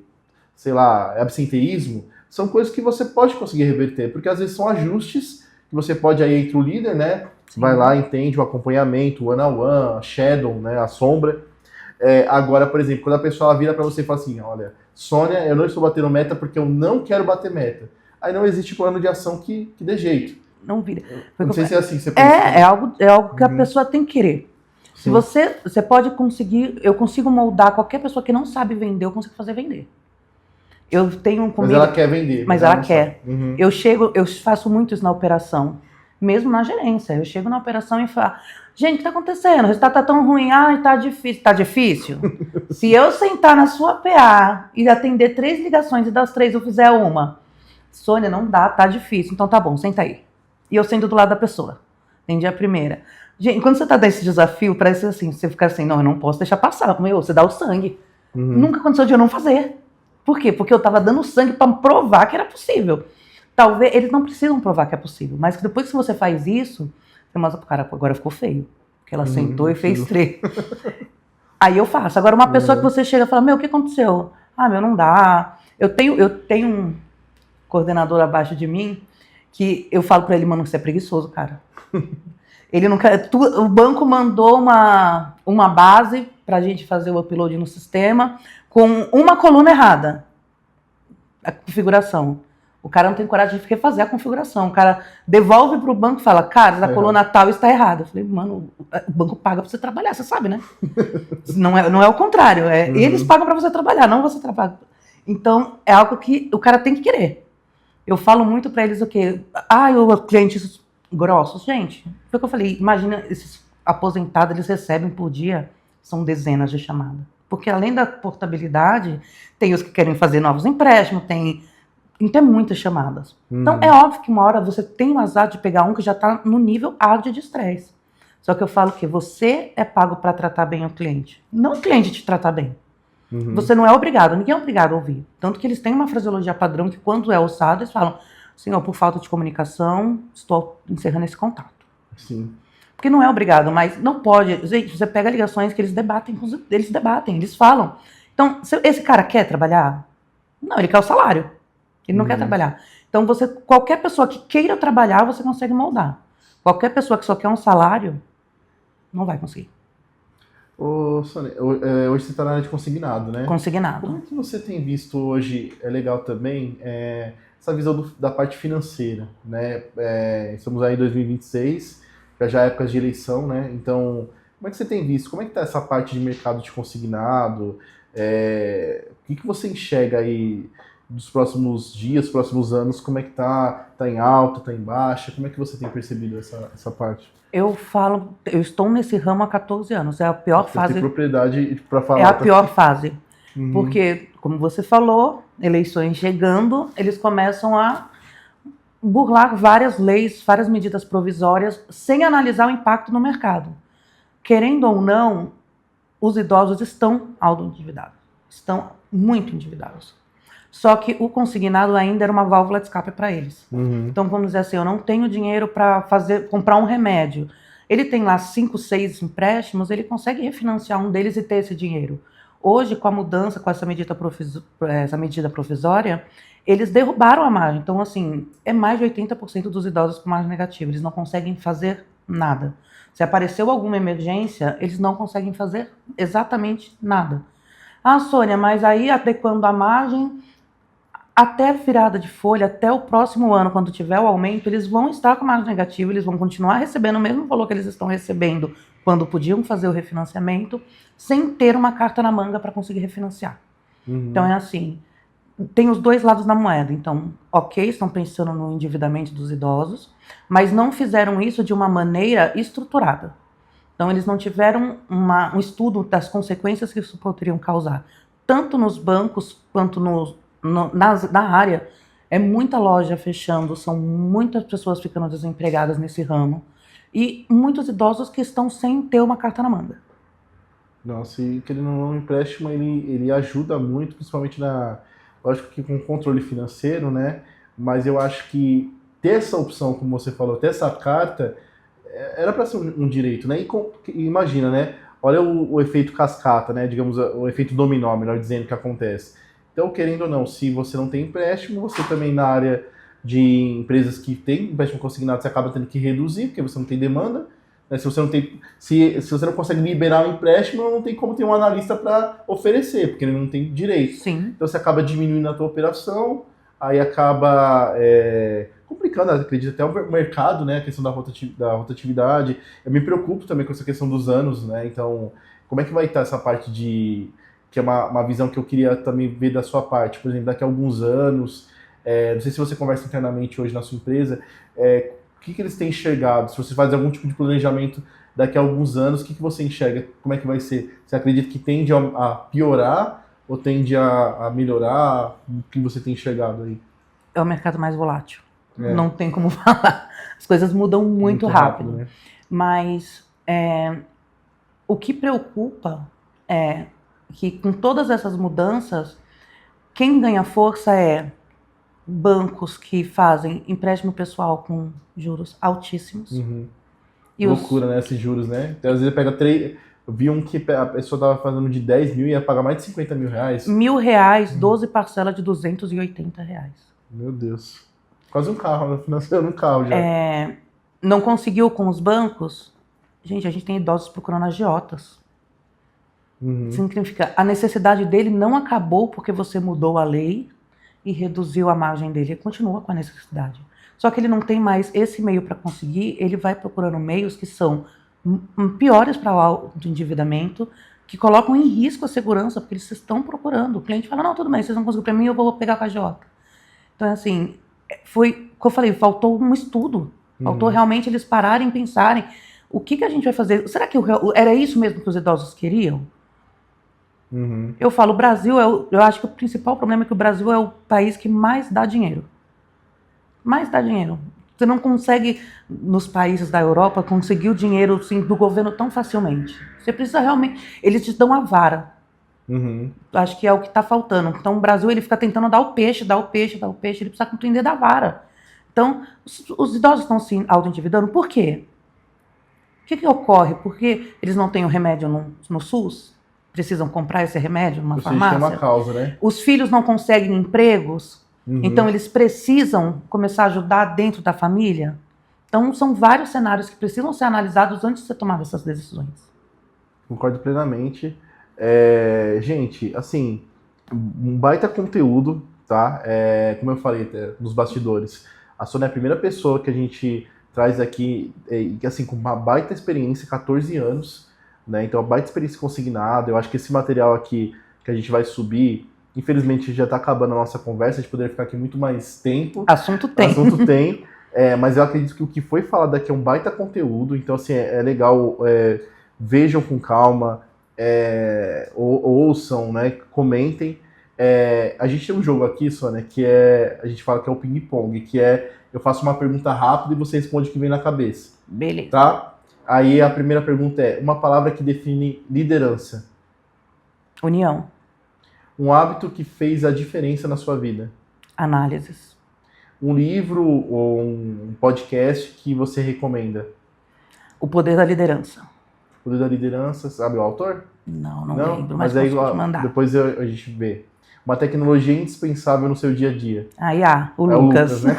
sei lá, absenteísmo, são coisas que você pode conseguir reverter, porque às vezes são ajustes que você pode aí entre o líder, né? Sim. Vai lá, entende o acompanhamento, o one-on-one, a shadow, né? A sombra. Agora, por exemplo, quando a pessoa ela vira para você e fala assim, olha, Sônia, eu não estou batendo meta porque eu não quero bater meta. Aí não existe plano de ação que dê jeito. Não vira. Não sei se é assim que você pensa. É algo que a pessoa tem que querer. Se você pode conseguir, eu consigo moldar qualquer pessoa que não sabe vender, eu consigo fazer vender. Eu tenho comigo, mas ela quer vender. Mas ela quer. Eu faço muito isso na operação, mesmo na gerência. Eu chego na operação e falo, gente, o que está acontecendo? O resultado está tão ruim, está difícil. Está difícil? Se eu sentar na sua PA e atender 3 ligações e das 3 eu fizer uma, Sônia, não dá, tá difícil. Então tá bom, senta aí. E eu sento do lado da pessoa. Entendi a primeira. Gente, quando você tá nesse desafio, parece assim, você fica assim, não, eu não posso deixar passar. Você dá o sangue. Nunca aconteceu de eu não fazer. Por quê? Porque eu tava dando sangue para provar que era possível. Talvez, eles não precisam provar que é possível, mas depois que você faz isso, você mostra pro cara, agora ficou feio. Porque ela sentou e fez 3. Aí eu faço. Agora uma pessoa que você chega e fala, o que aconteceu? Não dá. Eu tenho um coordenador abaixo de mim, que eu falo pra ele, mano, você é preguiçoso, cara. Ele não quer. O banco mandou uma base pra gente fazer o upload no sistema com uma coluna errada. A configuração. O cara não tem coragem de fazer a configuração. O cara devolve pro banco e fala, cara, a coluna tal está errada. Eu falei, mano, o banco paga pra você trabalhar, você sabe, né? Não é o contrário. Eles pagam pra você trabalhar, não você trabalha. Então, é algo que o cara tem que querer. Eu falo muito pra eles o quê? Os clientes grossos. Gente, foi o que eu falei. Imagina, esses aposentados, eles recebem por dia, são dezenas de chamadas. Porque além da portabilidade, tem os que querem fazer novos empréstimos, tem muitas chamadas. Então, é óbvio que uma hora você tem o azar de pegar um que já tá no nível áudio de estresse. Só que eu falo que você é pago para tratar bem o cliente. Não o cliente te tratar bem. Você não é obrigado, ninguém é obrigado a ouvir. Tanto que eles têm uma fraseologia padrão que quando é ossado, eles falam, senhor, por falta de comunicação, estou encerrando esse contato. Sim. Porque não é obrigado, mas não pode. Gente, você pega ligações que eles debatem, eles falam. Então, esse cara quer trabalhar? Não, ele quer o salário. Ele não quer trabalhar. Então, qualquer pessoa que queira trabalhar, você consegue moldar. Qualquer pessoa que só quer um salário, não vai conseguir. Ô, Sônia, hoje você está na área de consignado, né? Consignado. Como é que você tem visto hoje, é legal também, essa visão da parte financeira, né? Estamos aí em 2026, já é épocas de eleição, né? Então, como é que você tem visto? Como é que está essa parte de mercado de consignado? O que você enxerga aí dos próximos dias, próximos anos? Como é que tá? Tá em alta, tá em baixa? Como é que você tem percebido essa parte? Eu estou nesse ramo há 14 anos. É a pior fase. Tem propriedade para falar. É a pior fase. Porque, como você falou, eleições chegando, eles começam a burlar várias leis, várias medidas provisórias, sem analisar o impacto no mercado. Querendo ou não, os idosos estão auto-endividados. Estão muito endividados. Só que o consignado ainda era uma válvula de escape para eles. Então, vamos dizer assim, eu não tenho dinheiro para comprar um remédio. Ele tem lá 5, 6 empréstimos, ele consegue refinanciar um deles e ter esse dinheiro. Hoje, com a mudança, com essa medida provisória, eles derrubaram a margem. Então, assim, é mais de 80% dos idosos com margem negativa. Eles não conseguem fazer nada. Se apareceu alguma emergência, eles não conseguem fazer exatamente nada. Sônia, mas aí adequando a margem, até a virada de folha, até o próximo ano, quando tiver o aumento, eles vão estar com margem negativa, eles vão continuar recebendo o mesmo valor que eles estão recebendo quando podiam fazer o refinanciamento, sem ter uma carta na manga para conseguir refinanciar. Então é assim, tem os dois lados da moeda. Então, ok, estão pensando no endividamento dos idosos, mas não fizeram isso de uma maneira estruturada. Então, eles não tiveram um estudo das consequências que isso poderiam causar, tanto nos bancos quanto na área. É muita loja fechando, são muitas pessoas ficando desempregadas nesse ramo e muitos idosos que estão sem ter uma carta na manga. Nossa, e querendo ou não, o empréstimo ele ajuda muito, principalmente lógico que com controle financeiro, né? Mas eu acho que ter essa opção, como você falou, ter essa carta, era para ser um direito, né? E imagina, né? Olha o efeito cascata, né? Digamos, o efeito dominó, melhor dizendo, que acontece. Então, querendo ou não, se você não tem empréstimo, você também na área de empresas que tem empréstimo consignado, você acaba tendo que reduzir, porque você não tem demanda. Né? Se você não consegue liberar o empréstimo, não tem como ter um analista para oferecer, porque ele não tem direito. Sim. Então você acaba diminuindo a tua operação, aí acaba complicando, acredito, até o mercado, né? A questão da rotatividade. Eu me preocupo também com essa questão dos anos, né? Então, como é que vai estar essa parte que é uma visão que eu queria também ver da sua parte, por exemplo, daqui a alguns anos, não sei se você conversa internamente hoje na sua empresa, o que eles têm enxergado? Se você faz algum tipo de planejamento daqui a alguns anos, o que você enxerga? Como é que vai ser? Você acredita que tende a piorar ou tende a melhorar? O que você tem enxergado aí? É o mercado mais volátil. Não tem como falar. As coisas mudam muito rápido. Né? Mas o que preocupa é que com todas essas mudanças, quem ganha força é bancos que fazem empréstimo pessoal com juros altíssimos. Uhum. E loucura, né? Esses juros, né? Então, às vezes pega 3... Eu vi um que a pessoa estava fazendo de 10 mil e ia pagar mais de 50 mil reais. R$1.000, 12 parcelas de R$280. Meu Deus. Quase um carro, financiando um carro já. Não conseguiu com os bancos? Gente, a gente tem idosos procurando agiotas. Significa, a necessidade dele não acabou porque você mudou a lei e reduziu a margem dele. Ele continua com a necessidade. Só que ele não tem mais esse meio para conseguir, ele vai procurando meios que são piores para o auto-endividamento, que colocam em risco a segurança, porque eles estão procurando. O cliente fala, não, tudo bem, vocês não conseguiram para mim, eu vou pegar com a agiota. Então, assim, foi o que eu falei, faltou um estudo. Faltou realmente eles pararem e pensarem, o que a gente vai fazer? Será que era isso mesmo que os idosos queriam? Eu falo, o Brasil, eu acho que o principal problema é que o Brasil é o país que mais dá dinheiro. Mais dá dinheiro. Você não consegue, nos países da Europa, conseguir o dinheiro assim, do governo tão facilmente. Você precisa realmente... Eles te dão a vara. Acho que é o que está faltando. Então, o Brasil ele fica tentando dar o peixe. Ele precisa compreender da vara. Então, os idosos estão se auto-endividando. Por quê? O que ocorre? Porque eles não têm o remédio no SUS? Precisam comprar esse remédio numa farmácia? Tem uma causa, né? Os filhos não conseguem empregos? Então, eles precisam começar a ajudar dentro da família? Então, são vários cenários que precisam ser analisados antes de ser tomadas essas decisões. Concordo plenamente. Gente, assim, um baita conteúdo, tá? Como eu falei nos bastidores, a Sônia é a primeira pessoa que a gente traz aqui, assim, com uma baita experiência, 14 anos, né? Então, uma baita experiência consignada. Eu acho que esse material aqui que a gente vai subir, infelizmente já está acabando a nossa conversa, a gente poderia ficar aqui muito mais tempo. Assunto tem. Mas eu acredito que o que foi falado aqui é um baita conteúdo, então assim, é legal, vejam com calma, ouçam, né, comentem. A gente tem um jogo aqui, Sônia, que a gente fala que é o ping-pong, que eu faço uma pergunta rápida e você responde o que vem na cabeça. Beleza. Tá? Aí a primeira pergunta é, uma palavra que define liderança. União. Um hábito que fez a diferença na sua vida. Análises. Um livro ou um podcast que você recomenda. O Poder da Liderança. O Poder da Liderança, sabe o autor? Não lembro, mas aí posso te mandar. Depois a gente vê. Uma tecnologia indispensável no seu dia a dia. O Lucas. Né?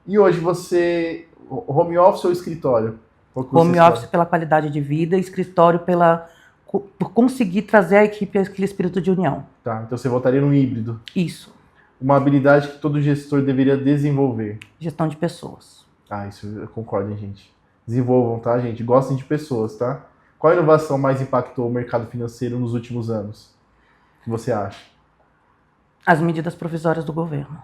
E hoje você... Home office ou escritório? Home office pela qualidade de vida, escritório pela por conseguir trazer à equipe aquele espírito de união. Tá, então você votaria no híbrido. Isso. Uma habilidade que todo gestor deveria desenvolver. Gestão de pessoas. Ah, isso eu concordo, hein, gente. Desenvolvam, tá, gente? Gostem de pessoas, tá? Qual a inovação mais impactou o mercado financeiro nos últimos anos? O que você acha? As medidas provisórias do governo.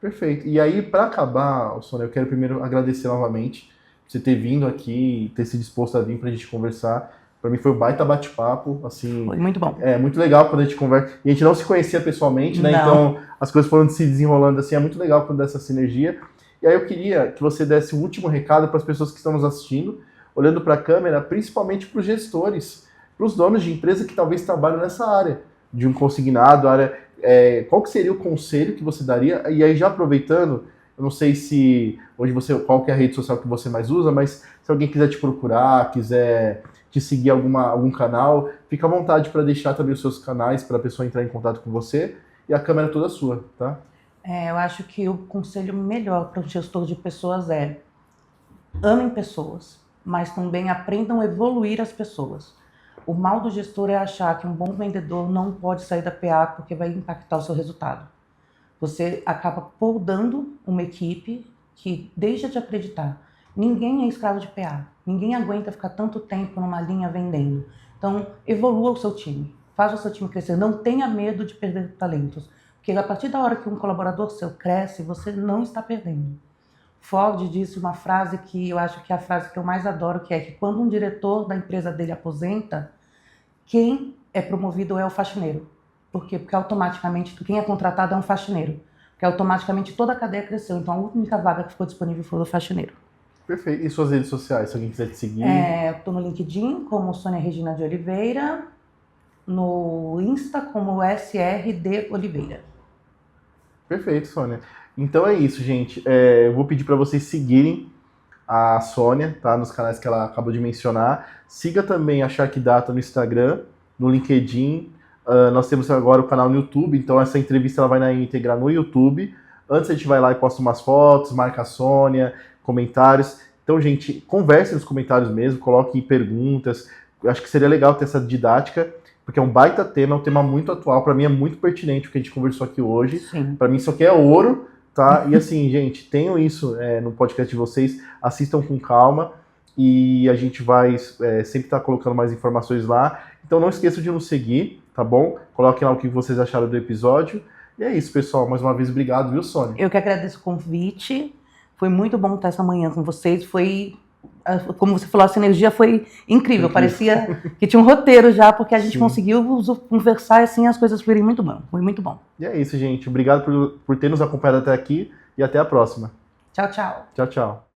Perfeito. E aí, para acabar, Sônia, eu quero primeiro agradecer novamente por você ter vindo aqui, ter se disposto a vir para a gente conversar. Para mim foi um baita bate-papo, assim. Foi muito bom. É muito legal quando a gente conversa. E a gente não se conhecia pessoalmente, né? Não. Então as coisas foram se desenrolando assim. É muito legal quando dá essa sinergia. E aí eu queria que você desse um último recado para as pessoas que estão nos assistindo, olhando para a câmera, principalmente para os gestores, para os donos de empresa que talvez trabalham nessa área, de um consignado, qual que seria o conselho que você daria? E aí já aproveitando, eu não sei se hoje qual que é a rede social que você mais usa, mas se alguém quiser te procurar, quiser te seguir algum canal, fica à vontade para deixar também os seus canais para a pessoa entrar em contato com você, e a câmera é toda sua, tá? Eu acho que o conselho melhor para um gestor de pessoas é: amem pessoas, mas também aprendam a evoluir as pessoas. O mal do gestor é achar que um bom vendedor não pode sair da PA porque vai impactar o seu resultado. Você acaba podando uma equipe que deixa de acreditar. Ninguém é escravo de PA. Ninguém aguenta ficar tanto tempo numa linha vendendo. Então, evolua o seu time. Faça o seu time crescer. Não tenha medo de perder talentos. Porque a partir da hora que um colaborador seu cresce, você não está perdendo. Ford disse uma frase que eu acho que é a frase que eu mais adoro, que é que quando um diretor da empresa dele aposenta, quem é promovido é o faxineiro. Por quê? Porque automaticamente quem é contratado é um faxineiro. Porque automaticamente toda a cadeia cresceu. Então a única vaga que ficou disponível foi do faxineiro. Perfeito. E suas redes sociais, se alguém quiser te seguir? Estou no LinkedIn como Sônia Regina de Oliveira, no Insta como SRD Oliveira. Perfeito, Sônia. Então é isso, gente. Eu vou pedir para vocês seguirem a Sônia, tá? Nos canais que ela acabou de mencionar. Siga também a Shark Data no Instagram, no LinkedIn. Nós temos agora o canal no YouTube, então essa entrevista ela vai na íntegra no YouTube. Antes a gente vai lá e posta umas fotos, marca a Sônia, comentários. Então, gente, converse nos comentários mesmo, coloque perguntas. Eu acho que seria legal ter essa didática, porque é um baita tema, é um tema muito atual. Para mim é muito pertinente o que a gente conversou aqui hoje. Para mim isso aqui é ouro, tá? E assim, gente, tenham isso no podcast de vocês, assistam com calma e a gente vai sempre estar colocando mais informações lá. Então não esqueçam de nos seguir, tá bom? Coloquem lá o que vocês acharam do episódio. E é isso, pessoal. Mais uma vez, obrigado, viu, Sônia? Eu que agradeço o convite. Foi muito bom estar essa manhã com vocês. Foi, como você falou, a sinergia foi incrível. Parecia que tinha um roteiro já, porque a gente conseguiu conversar e assim as coisas foram muito bom. Foi muito bom. E é isso, gente. Obrigado por ter nos acompanhado até aqui e até a próxima. Tchau, tchau. Tchau, tchau.